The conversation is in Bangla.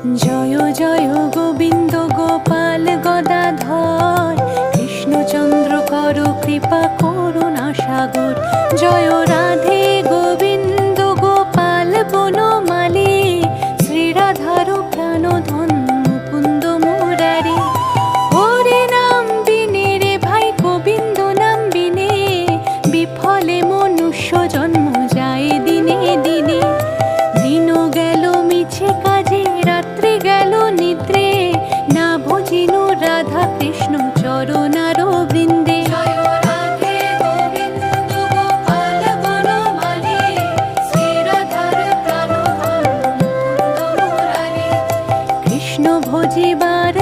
জয় জয় গোবিন্দ গোপাল গদাধর, কৃষ্ণচন্দ্র কর কৃপা করুণা সাগর। জয় রাধে গোবিন্দ গোপাল বনমালী, শ্রীরাধার প্রাণধন মুকুন্দ মুরারি। হরে নাম বিনে রে ভাই গোবিন্দ নাম বিনে, বিফলে মনুষ্য জন্ম যায় দিনে দিনে। দিন গেল মিছে কাজে, রাত্রি গেল নিদ্রে, না ভজিনু রাধা কৃষ্ণ চরণার বৃন্দে। কৃষ্ণ ভজিবার